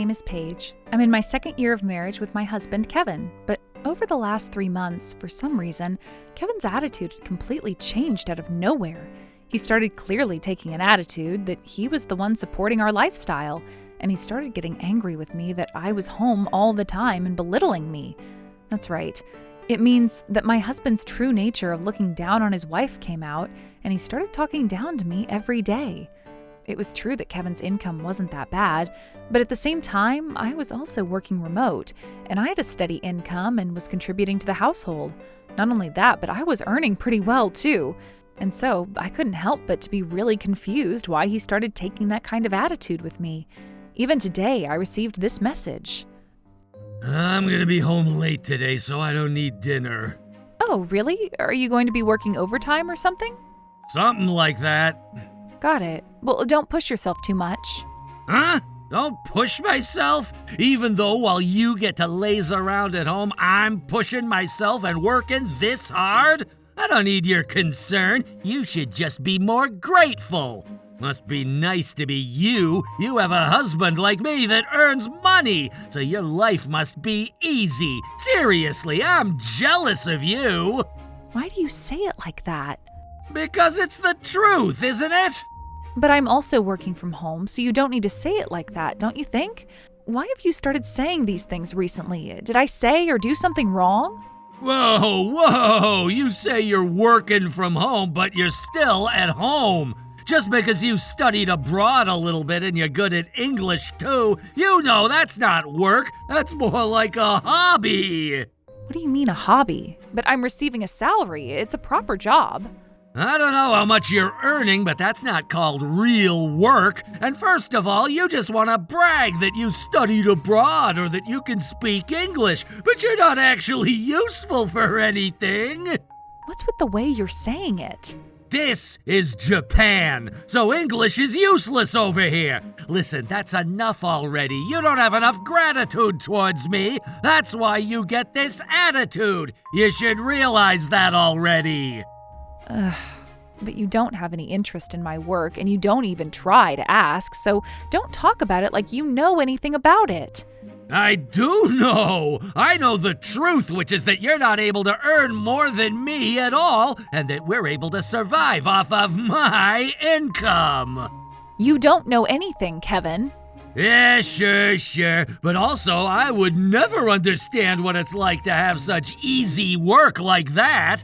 name is Paige. I'm in my second year of marriage with my husband, Kevin. But over the last 3 months, for some reason, Kevin's attitude had completely changed out of nowhere. He started clearly taking an attitude that he was the one supporting our lifestyle, and he started getting angry with me that I was home all the time and belittling me. That's right. It means that my husband's true nature of looking down on his wife came out, and he started talking down to me every day. It was true that Kevin's income wasn't that bad, but at the same time, I was also working remote, and I had a steady income and was contributing to the household. Not only that, but I was earning pretty well too. And so I couldn't help but to be really confused why he started taking that kind of attitude with me. Even today, I received this message. I'm gonna be home late today, so I don't need dinner. Oh, really? Are you going to be working overtime or something? Something like that. Got it. Well, don't push yourself too much. Huh? Don't push myself? Even though while you get to laze around at home, I'm pushing myself and working this hard? I don't need your concern. You should just be more grateful. Must be nice to be you. You have a husband like me that earns money, so your life must be easy. Seriously, I'm jealous of you. Why do you say it like that? Because it's the truth, isn't it? But I'm also working from home, so you don't need to say it like that, don't you think? Why have you started saying these things recently? Did I say or do something wrong? Whoa, you say you're working from home, but you're still at home. Just because you studied abroad a little bit and you're good at English too, you know that's not work. That's more like a hobby. What do you mean a hobby? But I'm receiving a salary. It's a proper job. I don't know how much you're earning, but that's not called real work. And first of all, you just want to brag that you studied abroad or that you can speak English, but you're not actually useful for anything. What's with the way you're saying it? This is Japan, so English is useless over here. Listen, that's enough already. You don't have enough gratitude towards me. That's why you get this attitude. You should realize that already. But you don't have any interest in my work, and you don't even try to ask, so don't talk about it like you know anything about it. I do know! I know the truth, which is that you're not able to earn more than me at all, and that we're able to survive off of my income. You don't know anything, Kevin. Yeah, sure. But also, I would never understand what it's like to have such easy work like that.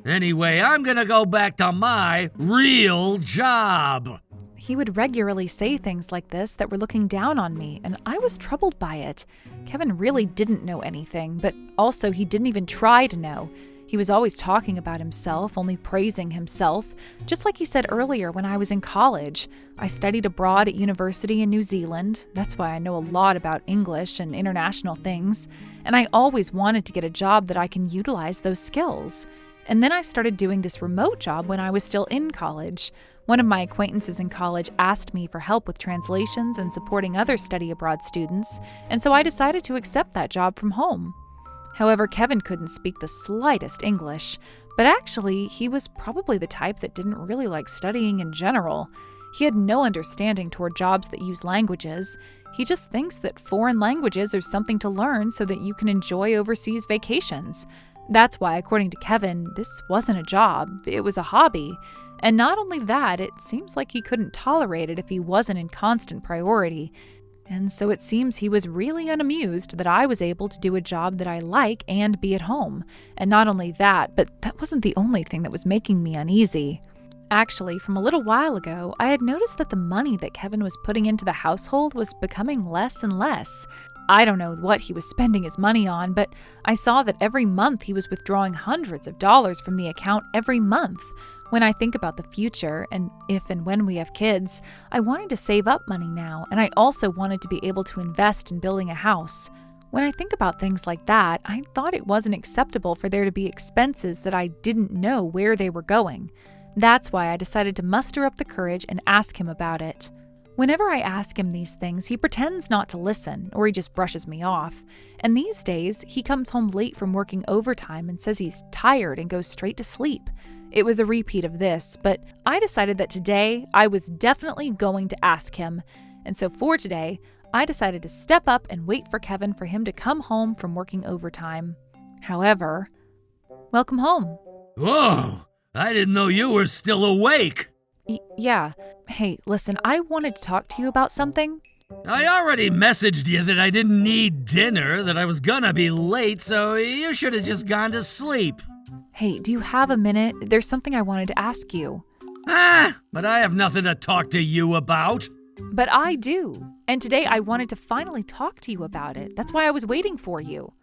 Anyway, I'm gonna go back to my real job. He would regularly say things like this that were looking down on me, and I was troubled by it. Kevin really didn't know anything, but also he didn't even try to know. He was always talking about himself, only praising himself, just like he said earlier when I was in college. I studied abroad at university in New Zealand. That's why I know a lot about English and international things, and I always wanted to get a job that I can utilize those skills. And then I started doing this remote job when I was still in college. One of my acquaintances in college asked me for help with translations and supporting other study abroad students, and so I decided to accept that job from home. However, Kevin couldn't speak the slightest English, but actually, he was probably the type that didn't really like studying in general. He had no understanding toward jobs that use languages. He just thinks that foreign languages are something to learn so that you can enjoy overseas vacations. That's why, according to Kevin, this wasn't a job, it was a hobby. And not only that, it seems like he couldn't tolerate it if he wasn't in constant priority. And so it seems he was really unamused that I was able to do a job that I like and be at home. And not only that, but that wasn't the only thing that was making me uneasy. Actually, from a little while ago, I had noticed that the money that Kevin was putting into the household was becoming less and less. I don't know what he was spending his money on, but I saw that every month he was withdrawing hundreds of dollars from the account every month. When I think about the future, and if and when we have kids, I wanted to save up money now, and I also wanted to be able to invest in building a house. When I think about things like that, I thought it wasn't acceptable for there to be expenses that I didn't know where they were going. That's why I decided to muster up the courage and ask him about it. Whenever I ask him these things, he pretends not to listen, or he just brushes me off. And these days, he comes home late from working overtime and says he's tired and goes straight to sleep. It was a repeat of this, but I decided that today I was definitely going to ask him. And so for today, I decided to step up and wait for Kevin for him to come home from working overtime. However, welcome home. Whoa, I didn't know you were still awake. Yeah. Hey, listen, I wanted to talk to you about something. I already messaged you that I didn't need dinner, that I was gonna be late, so you should have just gone to sleep. Hey, do you have a minute? There's something I wanted to ask you. But I have nothing to talk to you about. But I do. And today I wanted to finally talk to you about it. That's why I was waiting for you.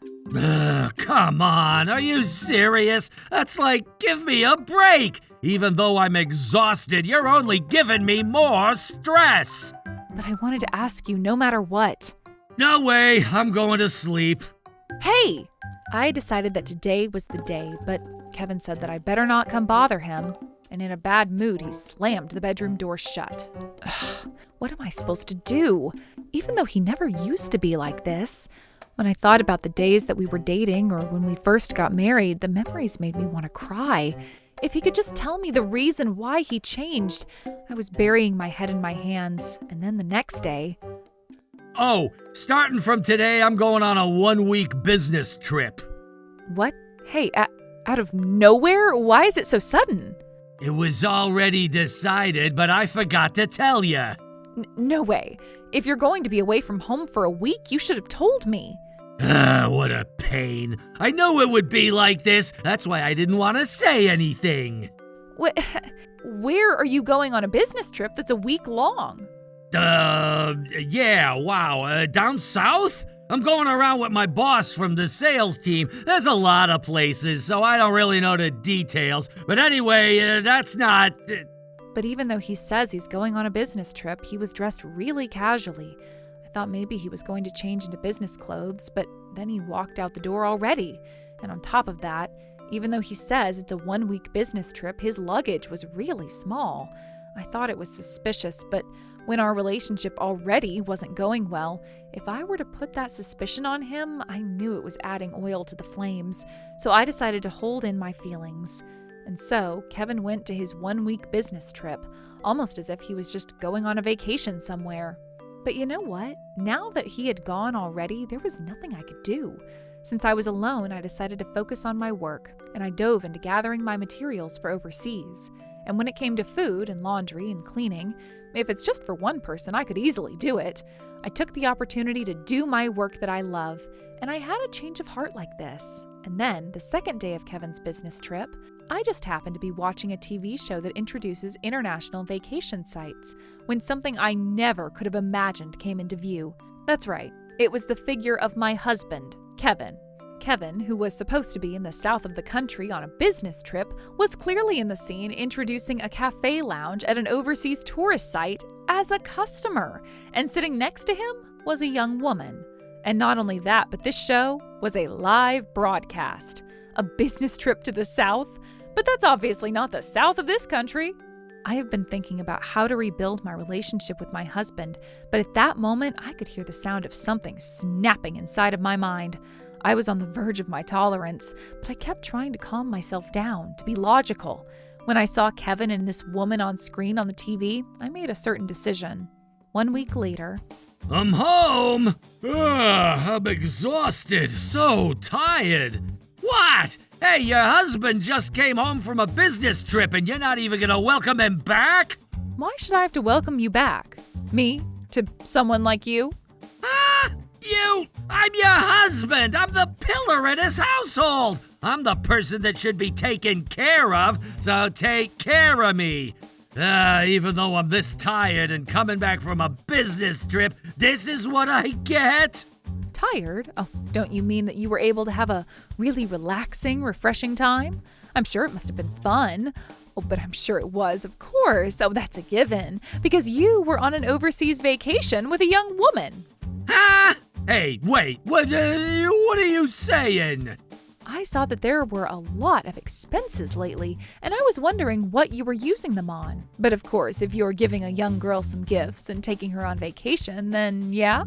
Come on, are you serious? That's like, give me a break. Even though I'm exhausted, you're only giving me more stress. But I wanted to ask you no matter what. No way, I'm going to sleep. Hey! I decided that today was the day, but Kevin said that I better not come bother him. And in a bad mood, he slammed the bedroom door shut. Ugh, what am I supposed to do? Even though he never used to be like this. When I thought about the days that we were dating or when we first got married, the memories made me want to cry. If he could just tell me the reason why he changed. I was burying my head in my hands, and then the next day... Oh, starting from today, I'm going on a 1-week business trip. What? Hey, out of nowhere? Why is it so sudden? It was already decided, but I forgot to tell you. No way. If you're going to be away from home for a week, you should have told me. What a pain. I knew it would be like this. That's why I didn't want to say anything. Where are you going on a business trip that's a week long? Yeah, wow. Down south? I'm going around with my boss from the sales team. There's a lot of places, so I don't really know the details. But anyway, that's not... But even though he says he's going on a business trip, he was dressed really casually. I thought maybe he was going to change into business clothes, but then he walked out the door already. And on top of that, even though he says it's a 1-week business trip, his luggage was really small. I thought it was suspicious, but when our relationship already wasn't going well, if I were to put that suspicion on him, I knew it was adding oil to the flames. So I decided to hold in my feelings. And so Kevin went to his 1-week business trip, almost as if he was just going on a vacation somewhere. But you know what? Now that he had gone already, there was nothing I could do. Since I was alone, I decided to focus on my work, and I dove into gathering my materials for overseas. And when it came to food and laundry and cleaning, if it's just for one person, I could easily do it. I took the opportunity to do my work that I love, and I had a change of heart like this. And then, the second day of Kevin's business trip, I just happened to be watching a TV show that introduces international vacation sites when something I never could have imagined came into view. That's right, it was the figure of my husband, Kevin. Kevin, who was supposed to be in the south of the country on a business trip, was clearly in the scene introducing a cafe lounge at an overseas tourist site as a customer, and sitting next to him was a young woman. And not only that, but this show was a live broadcast. A business trip to the south? But that's obviously not the south of this country. I have been thinking about how to rebuild my relationship with my husband, but at that moment, I could hear the sound of something snapping inside of my mind. I was on the verge of my tolerance, but I kept trying to calm myself down, to be logical. When I saw Kevin and this woman on screen on the TV, I made a certain decision. 1 week later, I'm home! I'm exhausted, so tired. What? Hey, your husband just came home from a business trip and you're not even gonna welcome him back? Why should I have to welcome you back? Me? To someone like you? You! I'm your husband! I'm the pillar in his household! I'm the person that should be taken care of, so take care of me. Even though I'm this tired and coming back from a business trip, this is what I get? Tired? Oh, don't you mean that you were able to have a really relaxing, refreshing time? I'm sure it must have been fun. Oh, but I'm sure it was, of course. Oh, that's a given. Because you were on an overseas vacation with a young woman. Hey, wait, what are you saying? I saw that there were a lot of expenses lately, and I was wondering what you were using them on. But of course, if you're giving a young girl some gifts and taking her on vacation, then yeah.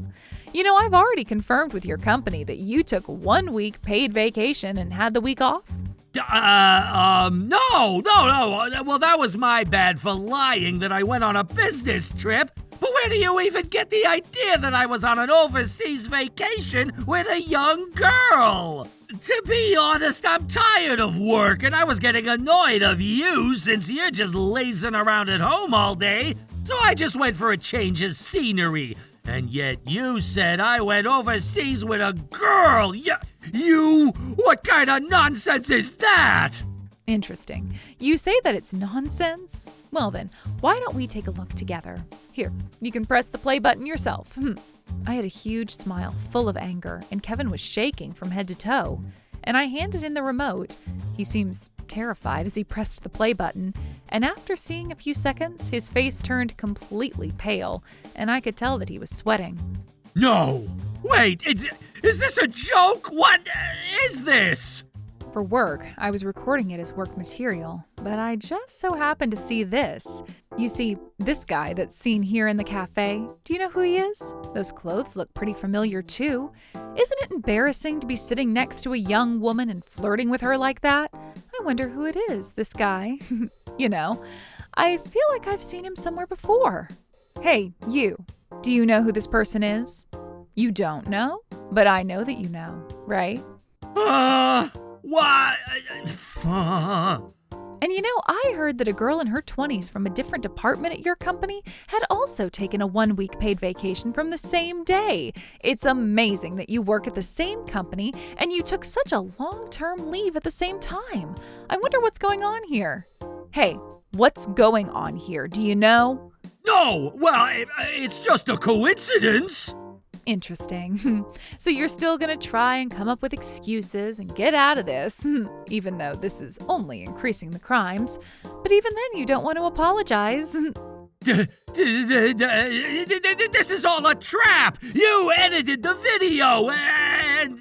You know, I've already confirmed with your company that you took 1 week paid vacation and had the week off. No. Well, that was my bad for lying that I went on a business trip. But Where do you even get the idea that I was on an overseas vacation with a young girl? To be honest, I'm tired of work, and I was getting annoyed of you since you're just lazing around at home all day, so I just went for a change of scenery. And yet you said I went overseas with a girl. You? What kind of nonsense is that? Interesting. You say that it's nonsense? Well then, why don't we take a look together? Here, you can press the play button yourself. I had a huge smile full of anger, and Kevin was shaking from head to toe. And I handed in the remote. He seems terrified as he pressed the play button, and after seeing a few seconds, his face turned completely pale, and I could tell that he was sweating. No! Wait, is this a joke? What is this? For work, I was recording it as work material, but I just so happened to see this. You see, this guy that's seen here in the cafe, do you know who he is? Those clothes look pretty familiar too. Isn't it embarrassing to be sitting next to a young woman and flirting with her like that? I wonder who it is, this guy. You know, I feel like I've seen him somewhere before. Hey, you, do you know who this person is? You don't know, but I know that you know, right? What? And you know, I heard that a girl in her 20s from a different department at your company had also taken a 1-week paid vacation from the same day. It's amazing that you work at the same company and you took such a long-term leave at the same time. I wonder what's going on here. Hey, what's going on here? Do you know? No, well, it's just a coincidence. Interesting. So you're still gonna try and come up with excuses and get out of this, even though this is only increasing the crimes. But even then, you don't want to apologize. This is all a trap! You edited the video and...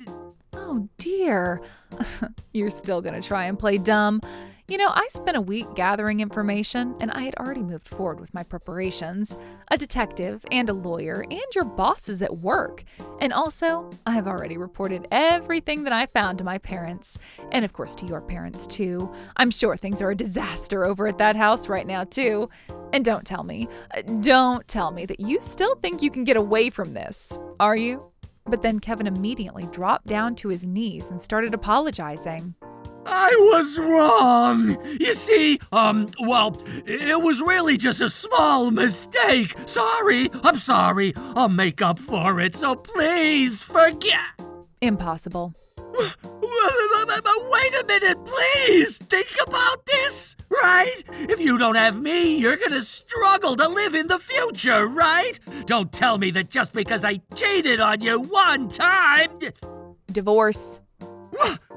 Oh dear. You're still gonna try and play dumb. You know, I spent a week gathering information, and I had already moved forward with my preparations. A detective and a lawyer and your bosses at work. And also, I have already reported everything that I found to my parents. And of course to your parents too. I'm sure things are a disaster over at that house right now too. And don't tell me that you still think you can get away from this, are you? But then Kevin immediately dropped down to his knees and started apologizing. I was wrong. You see, well, it was really just a small mistake. I'm sorry. I'll make up for it, so please forget. Impossible. Wait a minute, please. Think about this, right? If you don't have me, you're gonna struggle to live in the future, right? Don't tell me that just because I cheated on you one time... Divorce.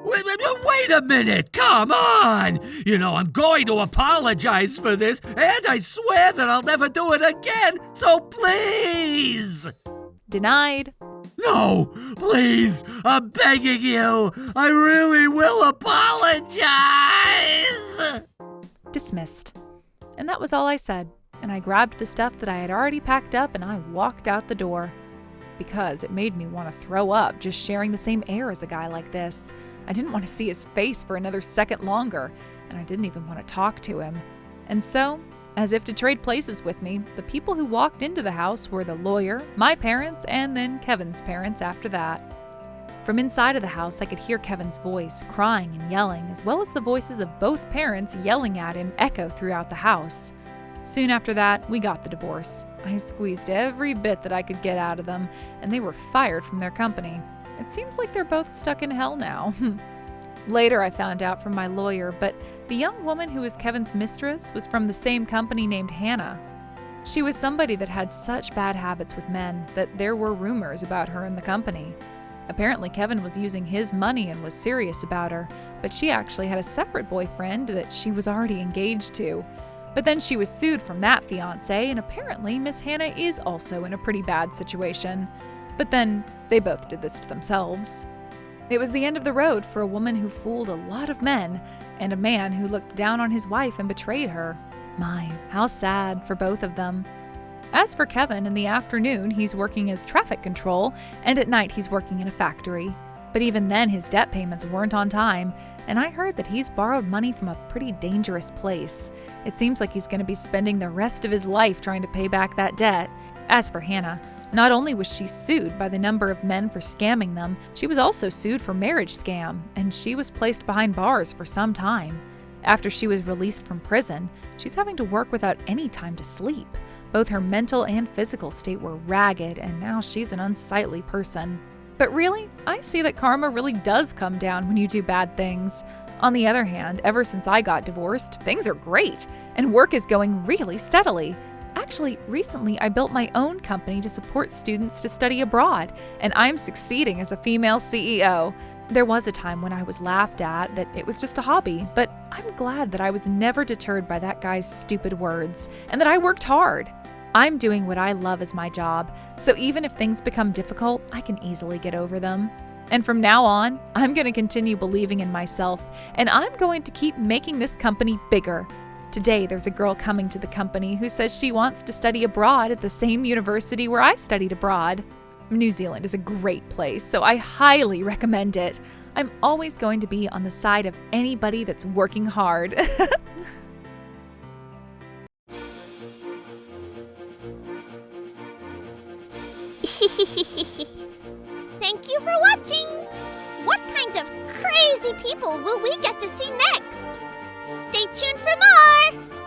Wait a minute, come on! You know, I'm going to apologize for this, and I swear that I'll never do it again, so please! Denied. No, please, I'm begging you. I really will apologize. Dismissed. And that was all I said, and I grabbed the stuff that I had already packed up and I walked out the door. Because it made me want to throw up just sharing the same air as a guy like this. I didn't want to see his face for another second longer, and I didn't even want to talk to him. And so, as if to trade places with me, the people who walked into the house were the lawyer, my parents, and then Kevin's parents after that. From inside of the house, I could hear Kevin's voice, crying and yelling, as well as the voices of both parents yelling at him echo throughout the house. Soon after that, we got the divorce. I squeezed every bit that I could get out of them, and they were fired from their company. It seems like they're both stuck in hell now. Later, I found out from my lawyer, but the young woman who was Kevin's mistress was from the same company named Hannah. She was somebody that had such bad habits with men that there were rumors about her in the company. Apparently, Kevin was using his money and was serious about her, but she actually had a separate boyfriend that she was already engaged to. But then she was sued from that fiancé, and apparently Miss Hannah is also in a pretty bad situation. But then they both did this to themselves. It was the end of the road for a woman who fooled a lot of men, and a man who looked down on his wife and betrayed her. My, how sad for both of them. As for Kevin, in the afternoon he's working as traffic control, and at night he's working in a factory. But even then his debt payments weren't on time, and I heard that he's borrowed money from a pretty dangerous place. It seems like he's going to be spending the rest of his life trying to pay back that debt. As for Hannah, not only was she sued by the number of men for scamming them, she was also sued for marriage scam, and she was placed behind bars for some time. After she was released from prison, she's having to work without any time to sleep. Both her mental and physical state were ragged, and now she's an unsightly person. But really, I see that karma really does come down when you do bad things. On the other hand, ever since I got divorced, things are great, and work is going really steadily. Actually, recently I built my own company to support students to study abroad, and I'm succeeding as a female CEO. There was a time when I was laughed at that it was just a hobby, but I'm glad that I was never deterred by that guy's stupid words, and that I worked hard. I'm doing what I love as my job, so even if things become difficult, I can easily get over them. And from now on, I'm going to continue believing in myself, and I'm going to keep making this company bigger. Today, there's a girl coming to the company who says she wants to study abroad at the same university where I studied abroad. New Zealand is a great place, so I highly recommend it. I'm always going to be on the side of anybody that's working hard. Thank you for watching! What kind of crazy people will we get to see next? Stay tuned for more!